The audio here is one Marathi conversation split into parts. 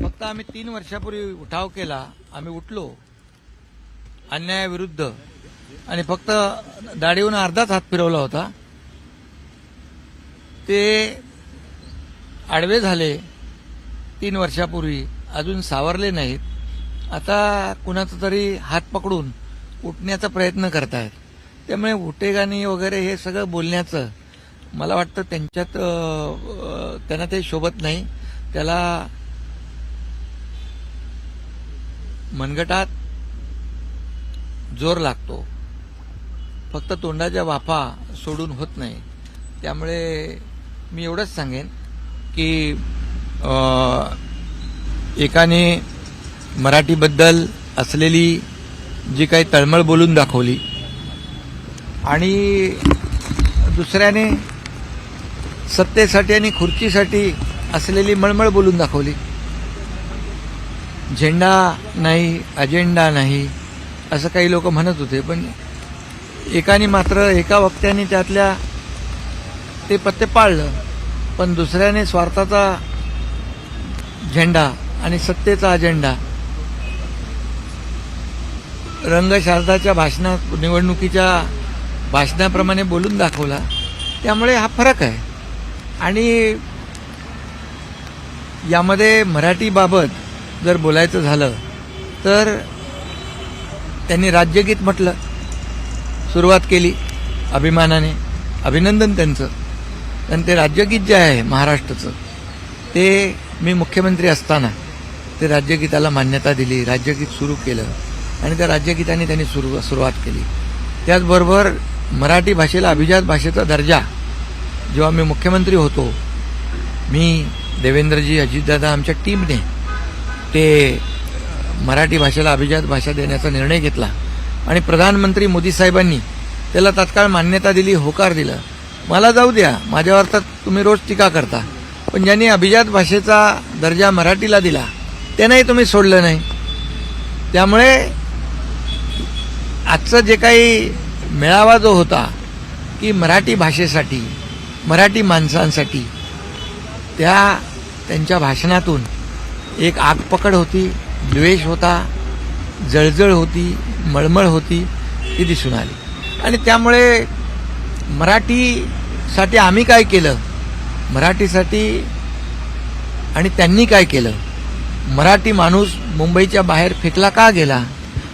फक्त आम्ही 3 वर्षापूर्वी उठाव केला, आम्ही उठलो अन्यायाविरुद्ध आणि फक्त दाढीहून अर्धाच हात फिरवला होता. ते आडवे झाले 3 वर्षापूर्वी, अजून सावरले नाहीत. आता कुणाचा तरी हात पकडून उठण्याचा प्रयत्न करतायत. त्यामुळे उटेगाणी वगैरे हे सगळं बोलण्याचं मला वाटतं त्यांच्यात त्यांना ते शोभत नाही. त्याला मनगटात जोर लागतो, फक्त तोंडाच्या वाफा सोडून होत नाही. त्यामुळे मी एवढंच सांगेन की एकाने मराठीबद्दल असलेली जी काही तळमळ बोलून दाखवली आणि दुसऱ्याने सत्तेसाठी आणि खुर्चीसाठी असलेली मळमळ बोलून दाखवली. झेंडा नाही, अजेंडा नाही असं काही लोक म्हणत होते, पण एकाने मात्र एका वक्त्याने त्यातल्या ते पत्ते पाळलं, पण दुसऱ्याने स्वार्थाचा झेंडा आणि सत्तेचा अजेंडा रंगशारदाच्या भाषणात निवडणुकीच्या भाषणाप्रमाणे बोलून दाखवला. त्यामुळे हा फरक आहे. आणि यामध्ये मराठीबाबत जर बोलायचं झालं तर त्यांनी राज्यगीत म्हटलं, सुरुवात केली अभिमानाने, अभिनंदन त्यांचं. आणि ते राज्यगीत जे आहे महाराष्ट्राचं, ते मी मुख्यमंत्री असताना ते राज्यगीताला मान्यता दिली, राज्यगीत सुरू केलं आणि त्या राज्यगीताने त्यांनी सुरुवात केली. त्याचबरोबर मराठी भाषेला अभिजात भाषेचा दर्जा जेव्हा मी मुख्यमंत्री होतो, मी, देवेंद्रजी, अजितदादा, आमच्या टीमने ते मराठी भाषेला अभिजात भाषा देण्याचा निर्णय घेतला आणि प्रधानमंत्री मोदी साहेबांनी त्याला तात्काळ मान्यता दिली, होकार दिला. मला जाऊ द्या, माझ्यावर तर तुम्ही रोज टीका करता, पण ज्यांनी अभिजात भाषेचा दर्जा मराठीला दिला त्यांनाही तुम्ही सोडलं नाही. त्यामुळे आजचं जे काही मेळावा जो होता की मराठी भाषेसाठी, मराठी माणसांसाठी, त्यांच्या भाषणातून एक आगपकड होती, द्वेष होता, जळजळ होती, मळमळ होती, ती दिसून आली. आणि त्यामुळे मराठीसाठी आम्ही काय केलं, मराठीसाठी आणि त्यांनी काय केलं, मराठी माणूस मुंबईच्या बाहेर फेकला का गेला,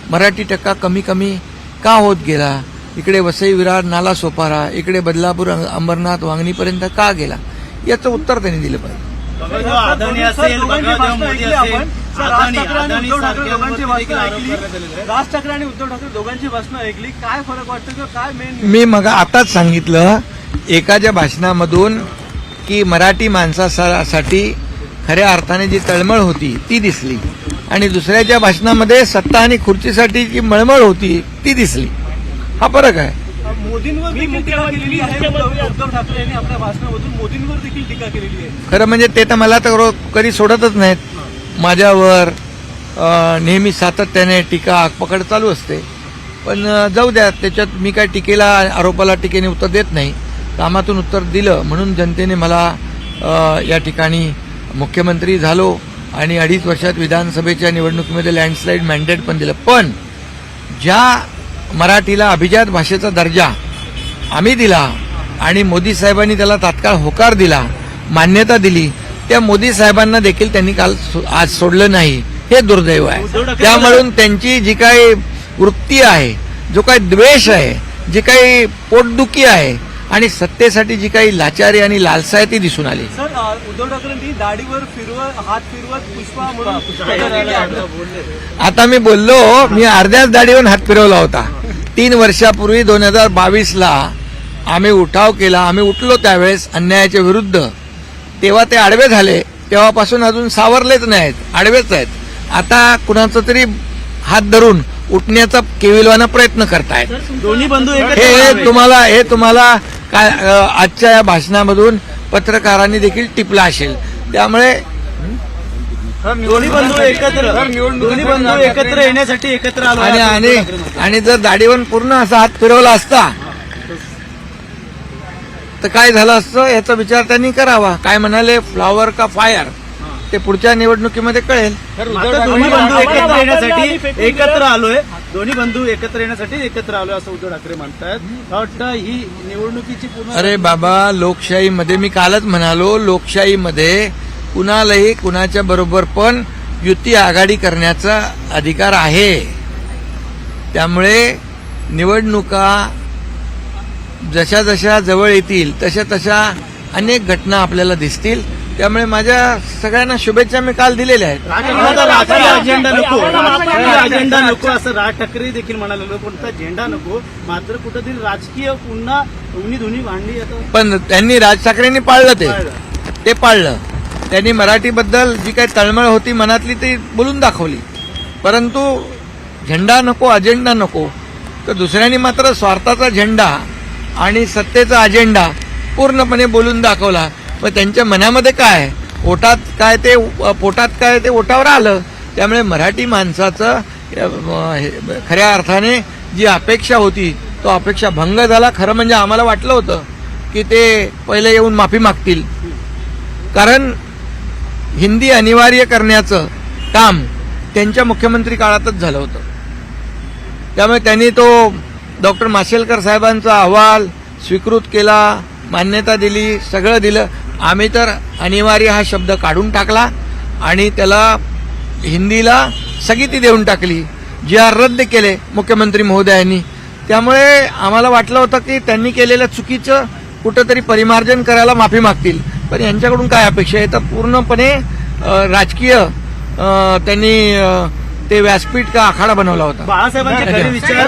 मराठी टक्का कमी कमी का होत गेला, इकडे वसई विरार नाला सोपारा, इकडे बदलापूर अंबरनाथ वांगणीपर्यंत का गेला, याचं उत्तर त्यांनी दिलं पाहिजे. राज ठाकरे आणि उद्धव ठाकरे दोघांची भाषणं ऐकली, काय फरक वाटतं किंवा काय मेन? मी मग आताच सांगितलं एकाच्या भाषणामधून की मराठी माणसासाठी खऱ्या अर्थाने जी तळमळ होती ती दिसली आणि दुसऱ्याच्या भाषणामध्ये सत्ता आणि खुर्चीसाठी जी मळमळ होती ती दिसली. हा फरक आहे. मोदींवर देखील टीका केलेली आहे. उद्धव ठाकरे यांनी आपल्या भाषणामधून मोदींवर देखील टीका केलेली आहे. खरं म्हणजे ते तर मला तर कधी सोडतच नाहीत. माझ्यावर नेहमी सातत्याने टीका आगपकड चालू असते. पण जाऊ द्या, त्याच्यात मी काय टीकेला, आरोपाला टीकेने उत्तर देत नाही. कामातून उत्तर दिलं म्हणून जनतेने मला या ठिकाणी मुख्यमंत्री झालो आणि 2.5 वर्षात विधानसभेच्या निवडणुकीमध्ये लँडस्लाईड मॅन्डेट पण दिलं. पण ज्या मराठीला अभिजात भाषेचा दर्जा आम्ही दिला आणि मोदी साहेबांनी त्याला तात्काळ होकार दिला, मान्यता दिली, त्या मोदी साहेबांना देखील त्यांनी आज सोडलं नाही. हे दुर्दैव आहे. त्यामुळे त्यांची जी काही वृत्ती आहे, जो काही द्वेष आहे, जी काही पोटदुखी आहे आणि सत्तेसाठी जी काही लाचारी आणि लालसा आहे ती दिसून आली. सर, उद्धव ठाकरेंनी दाढीवर हात फिरवत पुष्पा म्हणून आता मी बोललो, मी अर्ध्याच दाढीवर हात फिरवला होता. 3 वर्षापूर्वी 2022ला आम्ही उठाव केला, आम्ही उठलो त्यावेळेस अन्यायाच्या विरुद्ध. तेव्हा ते आडवे झाले, तेव्हापासून अजून सावरलेच नाहीत, आडवेच आहेत. आता कुणाचा तरी हात धरून उठण्याचा केविलवाना प्रयत्न करतायत. दोन्ही बंधू हे तुम्हाला काय आजच्या या भाषणामधून पत्रकारांनी देखील टिपला असेल. त्यामुळे दोन्ही बंधू एकत्र येण्यासाठी एकत्र आलो आणि जर दाढीवर पूर्ण असा हात फिरवला असता तर काय झालं असतं याचा विचार त्यांनी करावा. काय म्हणाले, फ्लॉवर का फायर. ते पुढच्या निवडणुकीमध्ये कळेल. आता दोन्ही बंधू एकत्र येण्यासाठी एकत्र आलोय, दोन्ही बंधू एकत्र येण्यासाठी एकत्र आलोय असं उद्धव ठाकरे म्हणतात. मला वाटतं ही निवडणुकीची पूर्ण अरे बाबा, लोकशाहीमध्ये मी कालच म्हणालो, लोकशाहीमध्ये कुणालाही कुणाच्या बरोबर पण युती आघाडी करण्याचा अधिकार आहे. त्यामुळे निवडणुका जशा जशा जवळ येतील तशा तशा अनेक घटना आपल्याला दिसतील. त्यामुळे माझ्या सगळ्यांना शुभेच्छा मी काल दिलेल्या आहेत. राजकीय अजेंडा नको, राजकीय अजेंडा नको असं राज ठाकरे देखील म्हणाले. कोणता झेंडा नको, मात्र कुठेतरी राजकीय पुन्हा दोन्ही भांडणी आता पण त्यांनी राज ठाकरेंनी पाळलं, ते पाळलं. त्यांनी मराठीबद्दल जी काही तळमळ होती मनातली ती बोलून दाखवली. परंतु झेंडा नको, अजेंडा नको, तर दुसऱ्यांनी मात्र स्वार्थाचा झेंडा आणि सत्तेचा अजेंडा पूर्णपणे बोलून दाखवला. मग त्यांच्या मनामध्ये काय, पोटात काय ते ओटावर आलं. त्यामुळे मराठी माणसाचं खऱ्या अर्थाने जी अपेक्षा होती तो अपेक्षा भंग झाला. खरं म्हणजे आम्हाला वाटलं होतं की ते पहिले येऊन माफी मागतील, कारण हिंदी अनिवार्य करण्याचं काम त्यांच्या मुख्यमंत्री काळातच झालं होतं. त्यामुळे त्यांनी तो डॉक्टर माशेलकर साहेबांचा अहवाल स्वीकृत केला, मान्यता दिली, सगळं दिलं. आम्ही तर अनिवार्य हा शब्द काढून टाकला आणि त्याला हिंदीला स्थगिती देऊन टाकली. जी.आर. रद्द केले मुख्यमंत्री महोदयांनी. त्यामुळे आम्हाला वाटलं होतं की त्यांनी केलेल्या चुकीचं कुठंतरी परिमार्जन करायला माफी मागतील. पण यांच्याकडून काय अपेक्षा आहे, तर पूर्णपणे राजकीय त्यांनी ते व्यासपीठ का आखाडा बनवला होता. बाळासाहेबांचे खरे विचार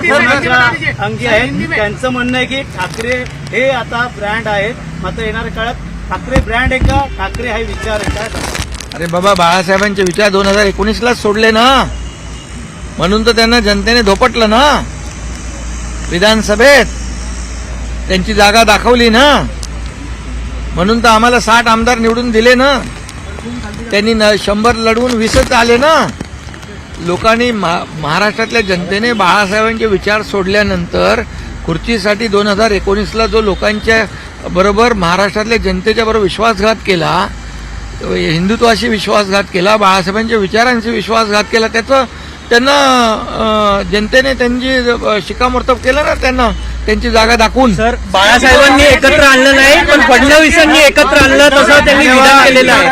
अंगी आहेत. त्यांचं म्हणणं आहे की ठाकरे हे आता ब्रँड आहेत, मात्र येणाऱ्या काळात ठाकरे ब्रँड आहे का, ठाकरे हा विचार आहे काय? अरे बाबा, बाळासाहेबांचे विचार 2019लाच सोडले ना, म्हणून तर त्यांना जनतेने धोपटलं ना विधानसभेत, त्यांची जागा दाखवली ना, म्हणून तर आम्हाला 60 आमदार निवडून दिले ना. त्यांनी 100 लढवून 20च आले ना. लोकांनी महाराष्ट्रातल्या जनतेने बाळासाहेबांचे विचार सोडल्यानंतर खुर्चीसाठी 2019ला जो लोकांच्या बरोबर महाराष्ट्रातल्या जनतेच्या बरोबर विश्वासघात केला, हिंदुत्वाशी विश्वासघात केला, बाळासाहेबांच्या विचारांशी विश्वासघात केला, त्याचं त्यांना जनतेने त्यांची शिक्कामोर्तब केलं ना, त्यांना त्यांची जागा दाखवून. सर, बाळासाहेबांनी एकत्र आणलं नाही, पण फडणवीसांनी एकत्र आणलं तसं त्यांनी विधान केलेलं आहे.